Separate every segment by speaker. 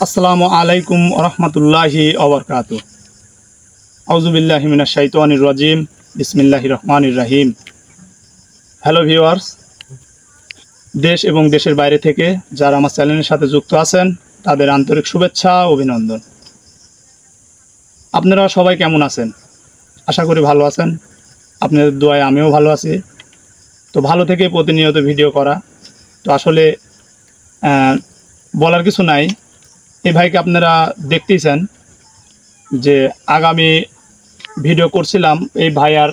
Speaker 1: আসসালামু আলাইকুম রহমতুল্লাহি ওবরকাতু। আউযুবিল্লাহি মিনাশ শাইতানির রাজিম। বিসমিল্লাহির রহমানির রহিম। হ্যালো ভিউয়ার্স, দেশ এবং দেশের বাইরে থেকে যারা আমার চ্যানেলের সাথে যুক্ত আছেন তাদের আন্তরিক শুভেচ্ছা ও অভিনন্দন। আপনারা সবাই কেমন আছেন? আশা করি ভালো আছেন। আপনাদের দোয়ায় আমিও ভালো আছি। তো ভালো থেকে প্রতিনিয়ত ভিডিও করা, তো আসলে বলার কিছু নাই। এই ভাইকে আপনারা দেখতেইছেন যে আগামী ভিডিও করছিলাম এই ভাইয়ার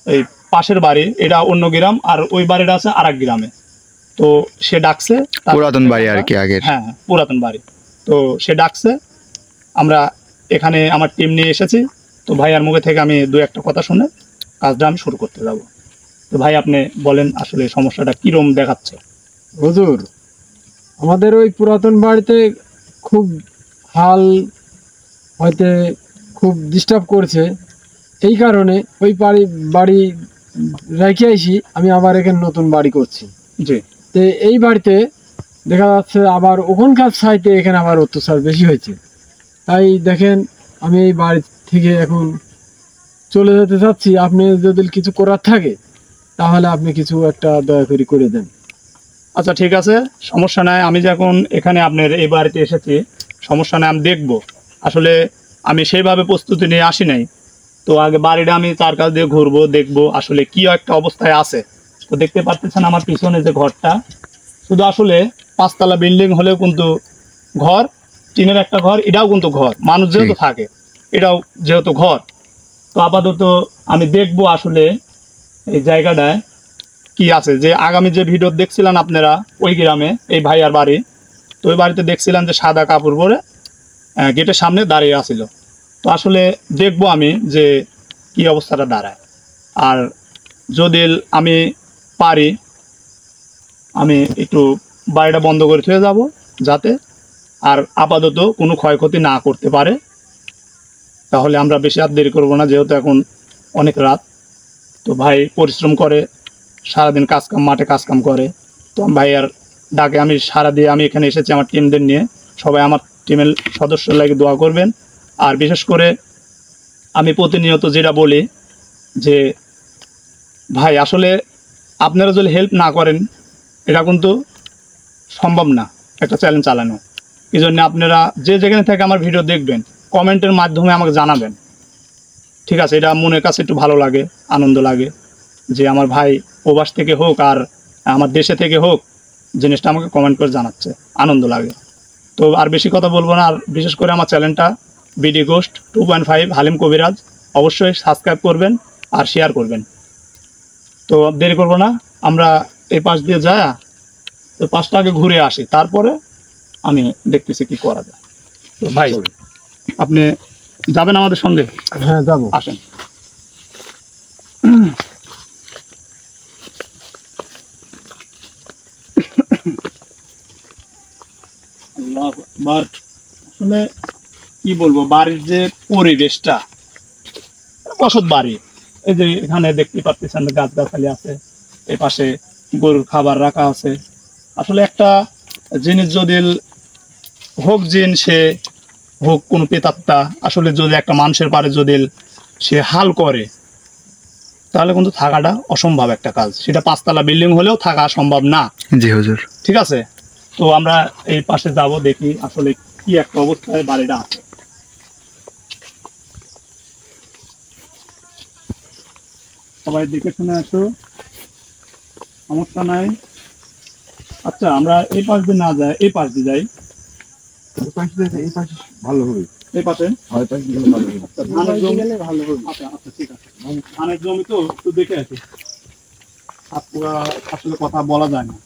Speaker 1: এই পাশের বাড়ি, এটা অন্য গ্রাম, আর ওই বাড়িটা আছে আর এক গ্রামে। তো সে ডাকছে,
Speaker 2: পুরাতন বাড়ি আর কি আগের।
Speaker 1: হ্যাঁ, পুরাতন বাড়ি। তো সে ডাকছে, আমরা এখানে আমার টিম নিয়ে এসেছি। তো ভাইয়ার মুখে থেকে আমি দু একটা কথা শুনে কাজটা আমি শুরু করতে যাব। তো ভাই আপনি বলেন আসলে সমস্যাটা কিরম দেখাচ্ছে।
Speaker 3: হুজুর, আমাদের ওই পুরাতন বাড়িতে খুব হাল হয়তো খুব ডিস্টার্ব করছে। এই কারণে ওই বাড়ি রেখে আইসি, আমি আবার এখানে নতুন বাড়ি করছি।
Speaker 1: জি।
Speaker 3: তো এই বাড়িতে দেখা যাচ্ছে আবার ওখানকার সাইডে এখানে আবার অত্যাচার বেশি হয়েছে। তাই দেখেন, আমি এই বাড়ি থেকে এখন চলে যেতে চাচ্ছি। আপনি যদি কিছু করার থাকে তাহলে আপনি কিছু একটা দয়া করে দেন।
Speaker 1: আচ্ছা, ঠিক আছে, সমস্যা নাই। আমি যখন এখানে আপনার এই বাড়িতে এসেছি, সমস্যা নাই, আমি দেখব। আসলে আমি সেইভাবে প্রস্তুতি নিয়ে আসি নাই। তো আগে বাড়িটা আমি চারকাল দিয়ে ঘুরবো, দেখবো আসলে কি একটা অবস্থায় আছে। তো দেখতে পাচ্ছেন আমার পিছনে যে ঘরটা, শুধু আসলে 5 তলা বিল্ডিং হলেও কিন্তু ঘর, টিনের একটা ঘর, এটাও কিন্তু ঘর, মানুষ যেহেতু থাকে এটাও যেহেতু ঘর। তো আপাতত আমি দেখবো আসলে এই জায়গাটায় কি আছে। যে আগামী যে ভিডিও দেখছিলেন আপনারা ওই গ্রামে এই ভাইয়ার বাড়ি, তো ওই বাড়িতে দেখছিলাম যে সাদা কাপড় পরে গেটের সামনে দাঁড়িয়ে আছিল। তো আসলে দেখবো আমি যে কি অবস্থাটা দাঁড়ায়। আর যদি আমি পারি আমি একটু বাড়িটা বন্ধ করে থুয়ে যাব, যাতে আর আপাতত কোনো ক্ষয়ক্ষতি না করতে পারে। তাহলে আমরা বেশি আর দেরি করবো না, যেহেতু এখন অনেক রাত। তো ভাই পরিশ্রম করে, সারাদিন কাজকাম, মাঠে কাজকাম করে। তো ভাইয়ার ডাকে আমি সারা দিয়ে আমি এখানে এসেছি আমার টিমদের নিয়ে। সবাই আমার টিমের সদস্য লাগে দোয়া করবেন। আর বিশেষ করে আমি প্রতিনিয়ত যেটা বলি যে ভাই আসলে আপনারা যদি হেল্প না করেন এটা কিন্তু সম্ভব না একটা চ্যালেঞ্জ চালানো। এই জন্য আপনারা যে যেখানে থেকে আমার ভিডিও দেখবেন কমেন্টের মাধ্যমে আমাকে জানাবেন, ঠিক আছে? এটা মনের কাছে একটু ভালো লাগে, আনন্দ লাগে যে আমার ভাই প্রবাস থেকে হোক আর আমার দেশে থেকে হোক, জিনিসটা আমাকে কমেন্ট করে জানাচ্ছে, আনন্দ লাগে। তো আর বেশি কথা বলবো না। আর বিশেষ করে আমার চ্যানেলটা বিডি গোস্ট 2.5 হালিম কবিরাজ অবশ্যই সাবস্ক্রাইব করবেন আর শেয়ার করবেন। তো দেরি করবো না, আমরা এই পাশ দিয়ে যাই, তো পাশটা আগে ঘুরে আসি, তারপরে আমি দেখতেছি কি করা যায়। তো ভাই আপনি যাবেন আমাদের সঙ্গে?
Speaker 3: হ্যাঁ, যাবো।
Speaker 1: আসেন। আসলে কি বলবো, বাড়ির যে পরিবেশটা, বসত বাড়ি, এই যে এখানে দেখতে পাচ্ছেন গাছগাছালি আছে, এই পাশে গরুর খাবার রাখা আছে। আসলে একটা জিনিস যদি হোক, জিন সে হোক কোনো পেতাত্তা, আসলে যদি একটা মানুষের পারে যদি সে হাল করে তাহলে কিন্তু থাকাটা অসম্ভব একটা কাজ। সেটা 5 তলা বিল্ডিং হলেও থাকা সম্ভব না।
Speaker 2: জি হুজুর।
Speaker 1: ঠিক আছে, তো আমরা এই পাশে যাব, দেখি আসলে কি একটা অবস্থায় বাড়িটা আছে। সবাই দেখে শুনে আসো, সমস্যা নাই। আচ্ছা, আমরা এই পাশ দিয়ে না যাই, এই পাশ দিয়ে যাই।
Speaker 3: এই পাশে ভালো হবে।
Speaker 1: এই পাশে
Speaker 3: ভালো হবে।
Speaker 1: আচ্ছা, ধানের জমি ভালো হবে। আচ্ছা আচ্ছা, ঠিক আছে। ধানের জমি তো একটু দেখে আসি। পুরা আসলে কথা বলা যায় না,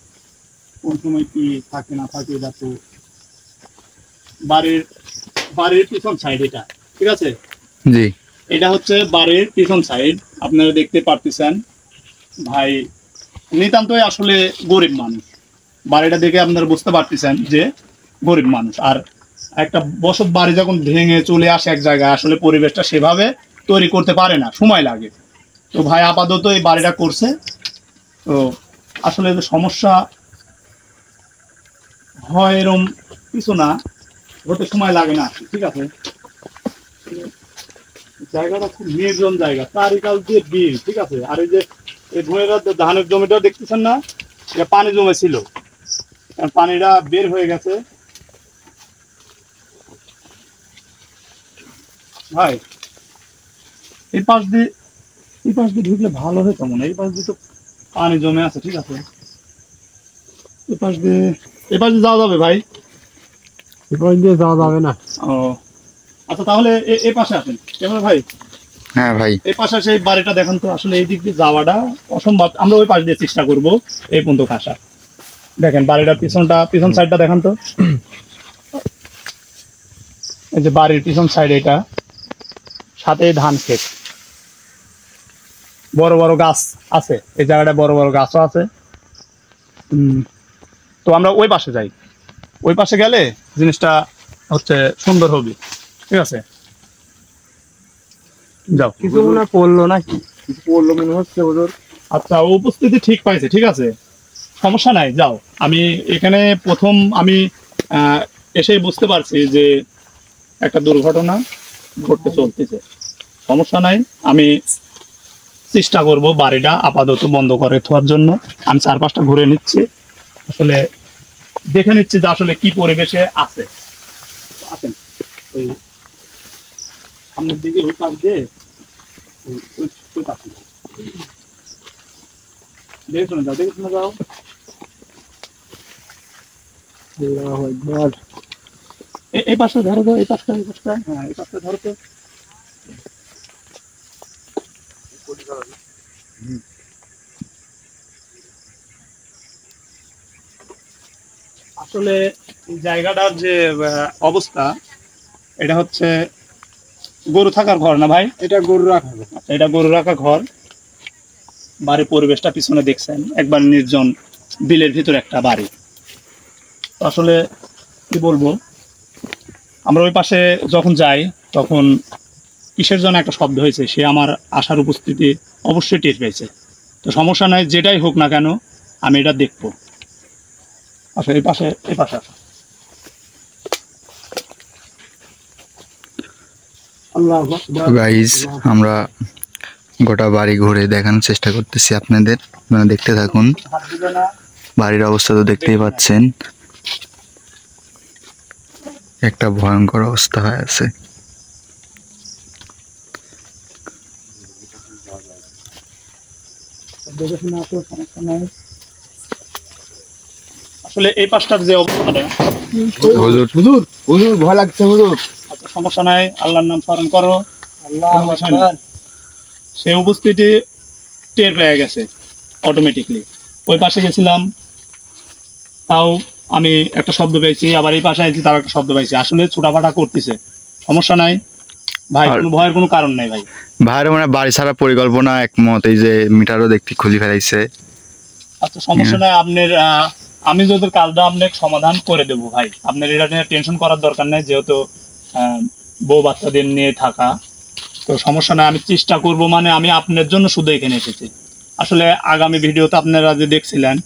Speaker 1: কোন সময় কি থাকে না থাকে। এটা তো বাড়ির বাড়ির পিছন সাইড, এটা ঠিক আছে।
Speaker 2: জি।
Speaker 1: এটা হচ্ছে বাড়ির পিছন সাইড, আপনারা দেখতে পারতেছেন। ভাই নিতান্তই আসলে গরিব মানুষ, বাড়িটা দেখে আপনারা বুঝতে পারতেছেন যে গরিব মানুষ। আর একটা বসত বাড়ি যখন ভেঙে চলে আসে এক জায়গায়, আসলে পরিবেশটা সেভাবে তৈরি করতে পারে না, সময় লাগে। তো ভাই আপাতত এই বাড়িটা করছে। তো আসলে যে সমস্যা হয় এরম কিছু না, হতে সময় লাগে না, ঠিক আছে। জায়গাটা খুব নির্জন জায়গা, চারিকাল দিয়ে বিল, ঠিক আছে। আর এই যে এই ভূমির ধানের জমিটা দেখতেছেন না, এটা পানি জমেছিল, পানিটা বের হয়ে গেছে ভাই। এই পাশ দিয়ে ঢুকলে ভালো হতো মনে হয়। এই পাশ দিয়ে তো পানি জমে আছে, ঠিক আছে। এই পাশ দিয়ে যাওয়া যাবে ভাই?
Speaker 3: এপাশ দিয়ে যাওয়া যাবে না।
Speaker 1: ও আচ্ছা, তাহলে এই পাশে আসেন কেমন ভাই?
Speaker 2: হ্যাঁ ভাই।
Speaker 1: এই পাশে সেই বাড়িটা দেখেন তো, আসলে এই দিক দিয়ে যাওয়াটা অসম্ভব। আমরা ওই পাশ দিয়ে চেষ্টা করব এই পর্যন্ত আসা। দেখেন বাড়িটার পিছন সাইডটা দেখেন তো, এই যে বাড়ির পিছন সাইড, এটা সাথে ধান ক্ষেত, বড় বড় গাছ আছে এই জায়গাটায়, বড় বড় গাছও আছে। তো আমরা ওই পাশে যাই, ওই পাশে গেলে জিনিসটা হচ্ছে সুন্দর হবে, ঠিক আছে। যাও।
Speaker 3: কিছু মনে হয় পড়লো নাকি? কিছু পড়লো মনে হচ্ছে হুজুর।
Speaker 1: আচ্ছা, ও উপস্থিতি ঠিক পাইছে, ঠিক আছে, সমস্যা নাই। যাও, আমি এখানে প্রথম আমি এসেই বুঝতে পারছি যে একটা দুর্ঘটনা ঘটতে চলতেছে। সমস্যা নাই, আমি চেষ্টা করব বাড়িটা আপাতত বন্ধ করে থাকার জন্য। আমি চারপাশটা ঘুরে নিচ্ছি, আসলে দেখে নিচ্ছি যে আসলে কি পরিবেশে আছে। আসেন ওই সামনের দিকে, ওই পাশ দিয়ে ওই পাশে দেখে শুনে যাও। এই পাশটা ধরো তো, এই পাশটা, হ্যাঁ এই পাশটা ধরো তো। আসলে জায়গাটার যে অবস্থা, এটা হচ্ছে গরু থাকার ঘর না ভাই?
Speaker 3: এটা গরু রাখা যাবে।
Speaker 1: আচ্ছা, এটা গরু রাখা ঘর। বাড়ির পরিবেশটা পিছনে দেখছেন, একবার নির্জন বিলের ভিতরে একটা বাড়ি। তো আসলে কি বলবো, আমরা ওই পাশে যখন যাই তখন কিসের জন্য একটা শব্দ হয়েছে, সে আমার আসার উপস্থিতি অবশ্যই টের পেয়েছে। তো সমস্যা নাই, যেটাই হোক না কেন আমি এটা দেখবো। আচ্ছা, এই পাশে আসো।
Speaker 2: গাইস, আমরা গোটা বাড়ি ঘুরে দেখানোর চেষ্টা করতেছি আপনাদের, আপনারা দেখতে থাকুন।
Speaker 1: হাত দিবে না।
Speaker 2: বাড়ির অবস্থা তো দেখতেই পাচ্ছেন, একটা ভয়ঙ্কর অবস্থা হয়ে আছে।
Speaker 1: দেখে শুনে আসো, সমস্যা নাই। আসলে এই পাশটার যে অবস্থাটা,
Speaker 2: হুজুর
Speaker 3: হুজুর ভয় লাগছে হুজুর।
Speaker 1: আচ্ছা সমস্যা নাই, আল্লাহর নাম স্মরণ করো।
Speaker 3: আল্লাহ
Speaker 1: সে উপস্থিতি টের পেয়ে গেছে অটোমেটিকলি। ওই পাশে গেছিলাম, তাও আমি একটা শব্দ পেয়েছি, আবার এই পাশে আছি, তাও একটা শব্দ পাইছি। আসলে ছোটাফাটা করতেছে, সমস্যা নাই ভাই, কোনো ভয়ের কোনো কারণ নেই ভাই।
Speaker 2: ভাইয়ের মানে বাড়ি ছাড়া পরিকল্পনা একমত, এই যে মিটারও দেখতে খুলে ফেলাইছে।
Speaker 1: আচ্ছা সমস্যা নাই, আপনার আমি যদি কাজটা আপনাকে সমাধান করে দেবো ভাই, আপনার এটা নিয়ে টেনশন করার দরকার নেই, যেহেতু বউ বাচ্চাদের নিয়ে থাকা। তো সমস্যা নাই, আমি চেষ্টা করব। মানে আমি আপনার জন্য শুধু এখানে এসেছি। আসলে আগামী ভিডিওতে আপনারা যে দেখছিলেন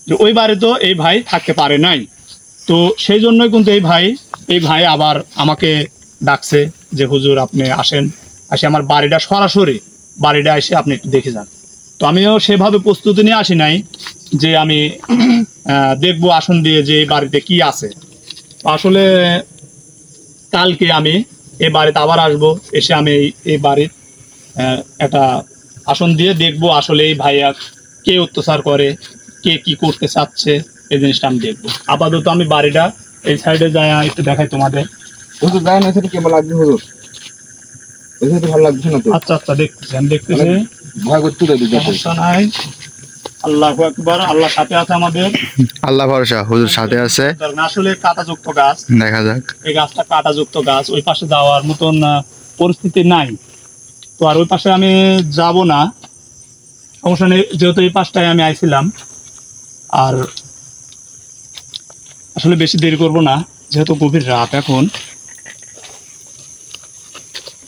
Speaker 1: যে ওই বাড়ি তো এই ভাই থাকতে পারে নাই, তো সেই জন্যই কিন্তু এই ভাই আবার আমাকে ডাকছে যে হুজুর আপনি আসেন, আসে আমার সরাসরি বাড়িটা এসে আপনি একটু দেখে যান। তো আমিও সেভাবে প্রস্তুতি নিয়ে আসি নাই যে আমি দেখবো আসন দিয়ে যে এই বাড়িতে কি আছে। আসলে কালকে আমি এই বাড়িতে আবার আসবো, এসে আমি এই বাড়ির একটা আসন দিয়ে দেখবো আসলে এই ভাইয়া কে অত্যাচার করে, কে কি করতে চাচ্ছে, এই জিনিসটা আমি দেখবো। আপাতত আমি বাড়িটা এই সাইডে যাই একটু দেখাই তোমাদের।
Speaker 3: হুজুর যায় না, সেটা কেমন লাগছে হুজুর? এটা তো ভালো লাগছে না তো।
Speaker 1: আচ্ছা আচ্ছা, দেখতেছি,
Speaker 3: ভয় করতে দেবে
Speaker 1: সমস্যা নাই। আল্লাহু আকবার, আল্লাহ সাথে আছে আমাদের।
Speaker 2: আল্লাহ ভরসা, হুজুর সাথে আছে।
Speaker 1: আসলে কাঁটাযুক্ত গাছ,
Speaker 2: দেখা যাক।
Speaker 1: এই গাছটা কাঁটাযুক্ত গাছ, ওই পাশে যাওয়ার মতন পরিস্থিতি নাই। তো আর ওই পাশে আমি যাব না, সমস্যা নেই, যেহেতু এই পাশটায় আমি আইছিলাম। আর আসলে বেশি দেরি করব না, যেহেতু গভীর রাত এখন।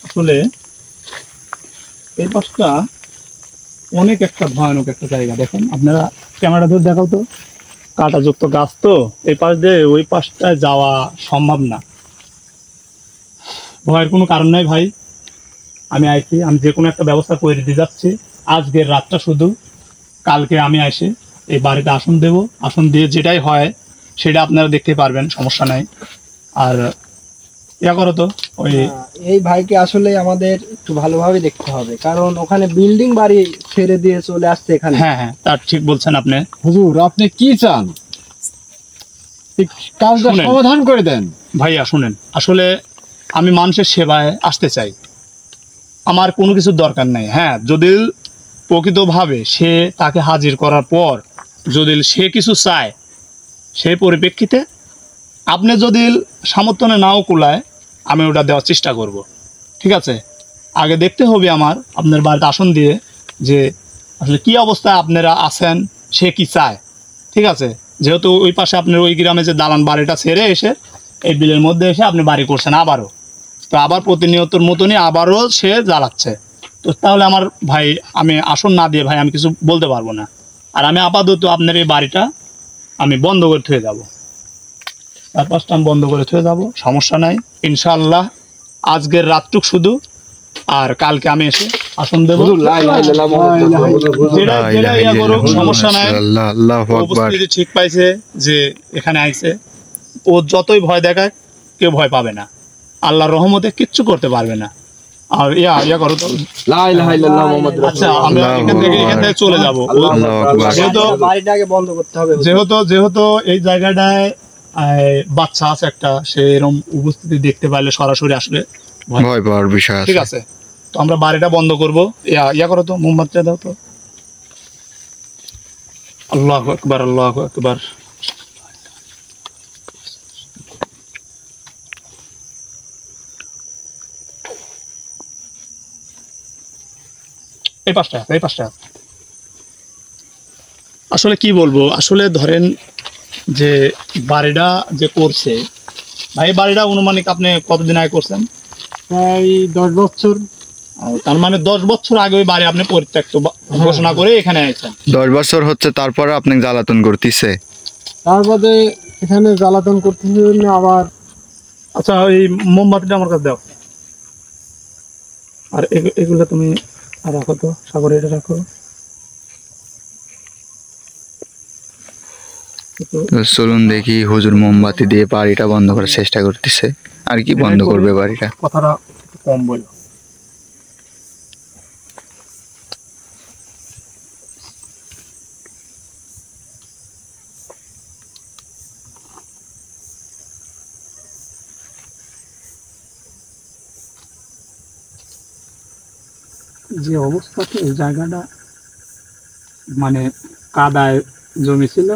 Speaker 1: আসলে এই পাশটা অনেক একটা ভয়ানক একটা জায়গা। দেখেন আপনারা ক্যামেরা ধরে দেখাও তো, কাঁটাযুক্ত গাছ, তো এই পাশ দিয়ে ওই পাশটায় যাওয়া সম্ভব না। ভয়ের কোনো কারণ নাই ভাই, আমি আইছি, আমি যে কোনো একটা ব্যবস্থা করে দিতে যাচ্ছি। আজকের রাতটা শুধু, কালকে আমি এসে এই বাড়িতে আসন দেব, আসন দিয়ে যেটাই হয় সেটা আপনারা দেখতে পারবেন, সমস্যা নাই। আর ইয়া করো তো ওই,
Speaker 4: এই ভাইকে আসলে আমাদের একটু ভালোভাবে দেখতে হবে, কারণ ওখানে বিল্ডিং বাড়ি ছেড়ে দিয়ে চলে আসছে এখানে।
Speaker 1: হ্যাঁ হ্যাঁ তার ঠিক বলছেন আপনি।
Speaker 3: হুজুর আপনি কি চান, এই কাজটা
Speaker 1: শুনেন।
Speaker 3: সমাধান করে দেন।
Speaker 1: ভাইয়া শুনেন, আসলে আমি মানুষের সেবায় আসতে চাই, আমার কোনো কিছুর দরকার নাই। হ্যাঁ, যদি প্রকৃতভাবে সে তাকে হাজির করার পর যদি সে কিছু চায়, সেই পরিপ্রেক্ষিতে আপনি যদি সামর্থ্য নাও কুলায়, আমি ওটা দেওয়ার চেষ্টা করব। ঠিক আছে, আগে দেখতে হবে আমার আপনার বাড়িতে আসন দিয়ে যে আসলে কী অবস্থায় আপনারা আছেন, সে কি চায়। ঠিক আছে, যেহেতু ওই পাশে আপনার ওই গ্রামে যে দালান বাড়িটা ছেড়ে এসে এই বিলের মধ্যে এসে আপনি বাড়ি করছেন আবারও, তো আবার প্রতিনিয়তর মতনই আবারও সে জ্বালাচ্ছে। তো তাহলে আমার ভাই, আমি আসন না দিয়ে ভাই আমি কিছু বলতে পারবো না। আর আমি আপাতত আপনার এই বাড়িটা আমি বন্ধ করে থুয়ে যাব, 4-5টা আমি বন্ধ করে থুয়ে যাব, সমস্যা নাই ইনশাআল্লাহ। আজকের রাতটুক শুধু, আর কালকে আমি এসে আসন দেবো। যেটা ইয়া করুক, সমস্যা নাই।
Speaker 2: আল্লাহু আকবার।
Speaker 1: উপস্থিতি ঠিক পাইছে যে এখানে আইছে, ও যতই ভয় দেখায় কেউ ভয় পাবে না, আল্লাহর রহমতে কিচ্ছু করতে পারবে না। আর ইয়া করো তো, আচ্ছা আমরা এখান থেকে চলে যাবো।
Speaker 2: আল্লাহু আকবার।
Speaker 4: বাড়িটা আগে বন্ধ করতে হবে।
Speaker 1: যেহেতু এই জায়গাটায় বাচ্চা আছে একটা, সে এরকম উপস্থিতি দেখতে পাইলে সরাসরি আসলে
Speaker 2: ভয় পাওয়ার বিষয় আছে।
Speaker 1: ঠিক আছে, তো আমরা বাড়িটা বন্ধ করবো। ইয়া করো তো, মোমবাতিটা দাও তো। আল্লাহু আকবার, আল্লাহু আকবার। এই পাঁচটা আসলে কি বলবো, আসলে ধরেন যে বাড়িটা যে করছে ভাই, বাড়িটা অনুমানিক আপনি কতদিন আগে করছেন?
Speaker 3: প্রায় 10 বছর।
Speaker 1: তার মানে 10 বছর আগে ওই বাড়ি আপনি পরিত্যক্ত ঘোষণা করে এখানে আছেন।
Speaker 2: 10 বছর হচ্ছে, তারপরে আপনি জ্বালাতন করতেছে।
Speaker 3: তারপরে এখানে জ্বালাতন করতেছে আবার।
Speaker 1: আচ্ছা ওই মোমবাতিটা আমার কাছে দাও, আর এগুলো তুমি রাখো তো, সাগরে এটা রাখো।
Speaker 2: তো চলুন দেখি, হুজুর মোমবাতি দিয়ে বাড়িটা বন্ধ করার চেষ্টা করতেছে। আর কি বন্ধ করবে বাড়িটা?
Speaker 1: কথাটা একটু কম বলো। যে অবস্থাতে এই জায়গাটা মানে কাদায় জমি ছিল,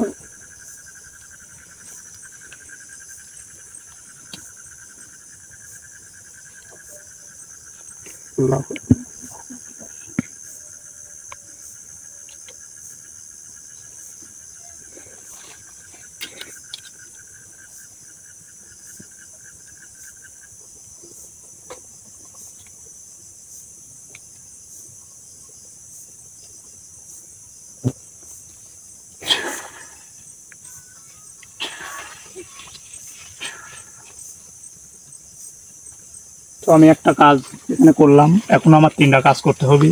Speaker 1: তো আমি একটা কাজ এখানে করলাম, এখন আমার 3টা কাজ করতে হবে।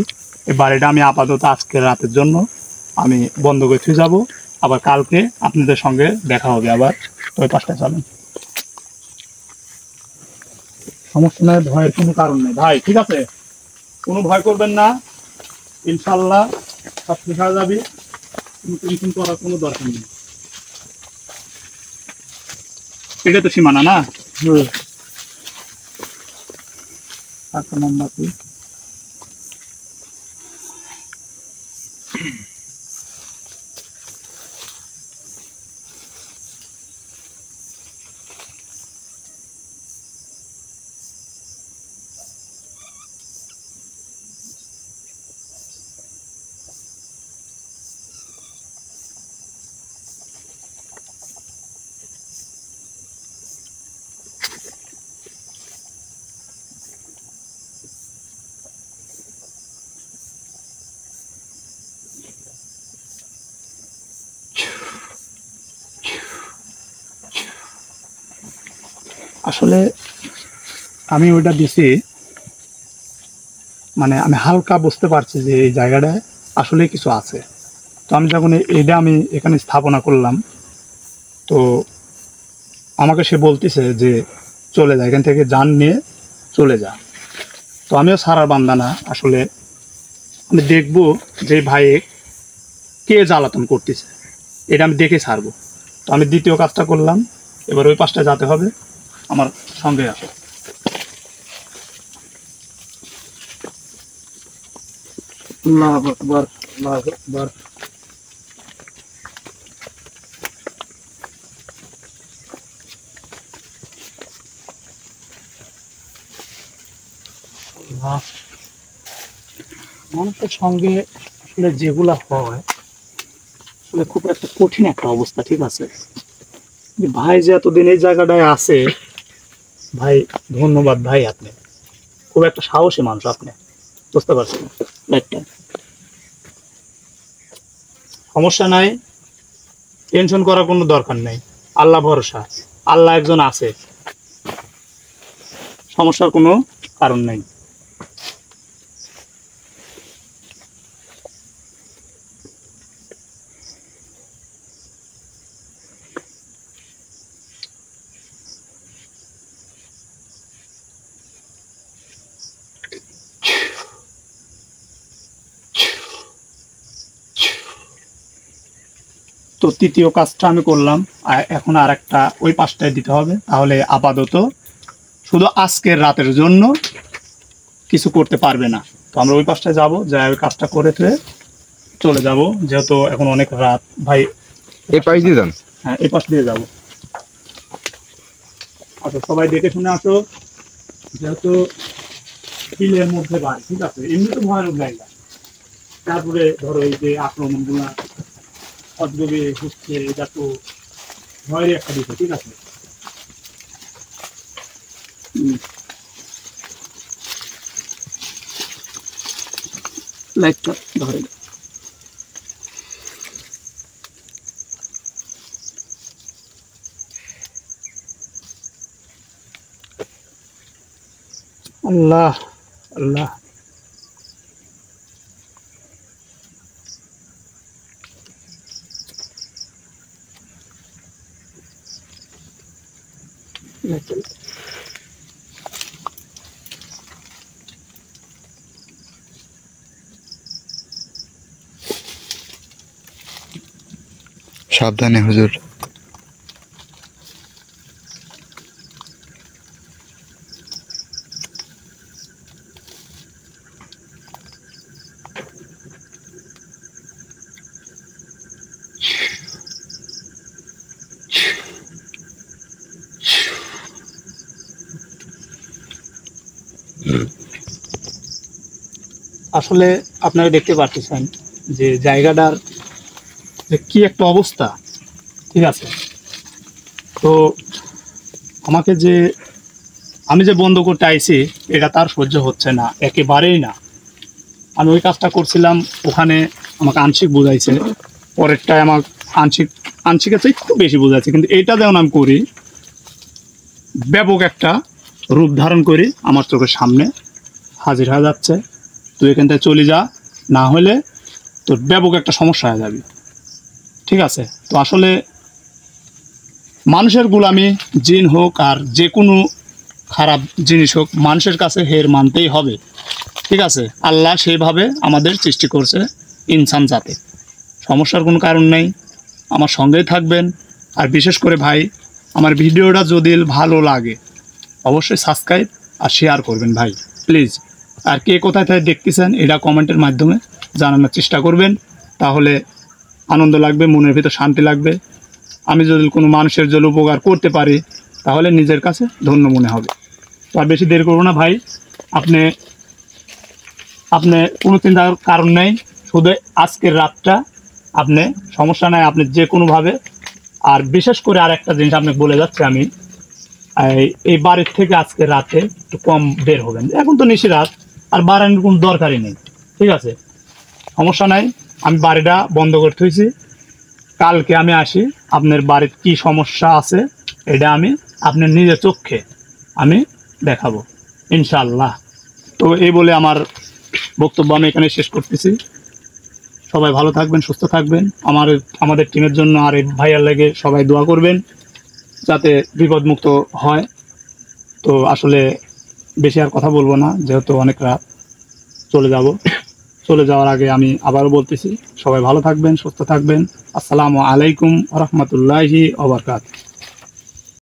Speaker 1: এই বাড়িটা আমি আপাতত আজকের রাতের জন্য আমি বন্ধ করে যাব, আবার কালকে আপনাদের সঙ্গে দেখা হবে আবার। তো ওই পাশটা চলেন, সমস্যা নয়, ভয়ের কোনো কারণ নেই ভাই। ঠিক আছে, কোনো ভয় করবেন না, ইনশাল্লাহ সব ঠিক হয়ে যাবে, কোনো টেনশন করার কোনো দরকার নেই। এটা তো সীমানা না। আচ্ছা মোমবাতি, আসলে আমি ওইটা দিছি, মানে আমি হালকা বুঝতে পারছি যে এই জায়গাটায় আসলে কিছু আছে। তো আমি যখন এইটা আমি এখানে স্থাপনা করলাম, তো আমাকে সে বলতেছে যে চলে যা, এখান থেকে যান নিয়ে চলে যা। তো আমিও ছাড়ার বান্দা না, আসলে আমি দেখবো যে ভাই কে জ্বালাতন করতেছে, এটা আমি দেখে ছাড়বো। তো আমি দ্বিতীয় কাজটা করলাম, এবার ওই পাশটা যেতে হবে, আমার সঙ্গে আসো।
Speaker 3: আল্লাহু আকবার, আল্লাহু আকবার।
Speaker 1: মানুষের সঙ্গে আসলে যেগুলা হয় আসলে খুব একটা কঠিন একটা অবস্থা, ঠিক আছে। যে ভাই যে এতদিন এই জায়গাটায় আছে, ভাই ধন্যবাদ ভাই, আপনি খুব একটা সাহসী মানুষ, আপনি বুঝতে পারছেন একটা সমস্যা নাই, টেনশন করার কোনো দরকার নেই, আল্লাহ ভরসা, আল্লাহ একজন আছে, সমস্যার কোনো কারণ নেই। তো তৃতীয় কাজটা আমি করলাম, আর এখন আর একটা ওই পাশটায় দিতে হবে, তাহলে আপাতত শুধু আজকের রাতের জন্য কিছু করতে পারবে না। তো আমরা ওই পাশটায় যাবো, যাই ওই কাজটা করে চলে যাব, যেহেতু এখন অনেক রাত। ভাই
Speaker 2: এই পাশ দিয়ে যান।
Speaker 1: হ্যাঁ, এই পাশ দিয়ে যাবো। আচ্ছা, সবাই দেখে শুনে আসো, যেহেতু বিলের মধ্যে বাড়ি, ঠিক আছে, এমনি তো ভয়ানক জায়গা, তারপরে ধরো এই যে আক্রমণগুলা অদ্ভবে হচ্ছে, এটা তো ভয়ের একটা বিষয়, ঠিক আছে। লাইটটা ধরে আল্লাহ আল্লাহ।
Speaker 2: সাবধানে হুজুর।
Speaker 1: আসলে আপনারা দেখতে পাচ্ছেন যে জায়গাটার যে কি একটা অবস্থা, ঠিক আছে। তো আমাকে যে আমি যে বন্ধ করতে আইছি, এটা তার সহ্য হচ্ছে না, একেবারেই না। আমি ওই কাজটা করছিলাম, ওখানে আমাকে আংশিক বোঝাইছে, পরেরটায় আমার আংশিকের চেয়ে একটু বেশি বোঝাইছে, কিন্তু এইটা যেমন আমি করি, ব্যাপক একটা রূপ ধারণ করি, আমার চোখের সামনে হাজির হয়ে যাচ্ছে। তুই এখান থেকে চলে যা, না হলে তোর ব্যাপক একটা সমস্যা হয়ে যাবে, ঠিক আছে। তো আসলে মানুষের গোলামি, জিন হোক আর যে কোনো খারাপ জিনিস হোক, মানুষের কাছে হের মানতেই হবে, ঠিক আছে। আল্লাহ সেইভাবে আমাদের সৃষ্টি করছে ইনসান জাতে, সমস্যার কোনো কারণ নেই, আমার সঙ্গেই থাকবেন। আর বিশেষ করে ভাই, আমার ভিডিওটা যদি ভালো লাগে অবশ্যই সাবস্ক্রাইব আর শেয়ার করবেন ভাই, প্লিজ। আর কে কোথায় থেকে দেখতেছেন এটা কমেন্টের মাধ্যমে জানানোর চেষ্টা করবেন, তাহলে আনন্দ লাগবে, মনের ভিতর শান্তি লাগবে। আমি যদি কোনো মানুষের জন্য উপকার করতে পারি তাহলে নিজের কাছে ধন্য মনে হবে। তো আর বেশি দেরি করবো না ভাই, আপনি কোনো চিন্তার কারণ নেই, শুধু আজকের রাতটা আপনি, সমস্যা নাই, আপনি যে কোনোভাবে। আর বিশেষ করে আর একটা জিনিস আপনাকে বলে যাচ্ছে, আমি এই বাড়ির থেকে আজকে রাতে একটু কম বের হবেন, এখন তো নিশি রাত, আর বাড়ানোর কোনো দরকারই নেই, ঠিক আছে, সমস্যা নাই। আমি বাড়িটা বন্ধ করে থুইছি, কালকে আমি আসি, আপনার বাড়ির কি সমস্যা আছে এটা আমি আপনার নিজের চোখে আমি দেখাবো। ইনশাআল্লাহ। তো এই বলে আমার বক্তব্য আমি এখানে শেষ করতেছি। সবাই ভালো থাকবেন, সুস্থ থাকবেন। আমাদের টিমের জন্য আর এই ভাইয়ার লাগে সবাই দোয়া করবেন যাতে বিপদমুক্ত হয়। তো আসলে বেশি আর কথা বলবো না, যেহেতু অনেক রাত, চলে যাওয়ার আগে আমি আবারও বলতেছি, সবাই ভালো থাকবেন, সুস্থ থাকবেন। আসসালামু আলাইকুম ওয়া রাহমাতুল্লাহি ওয়া বারাকাতুহু।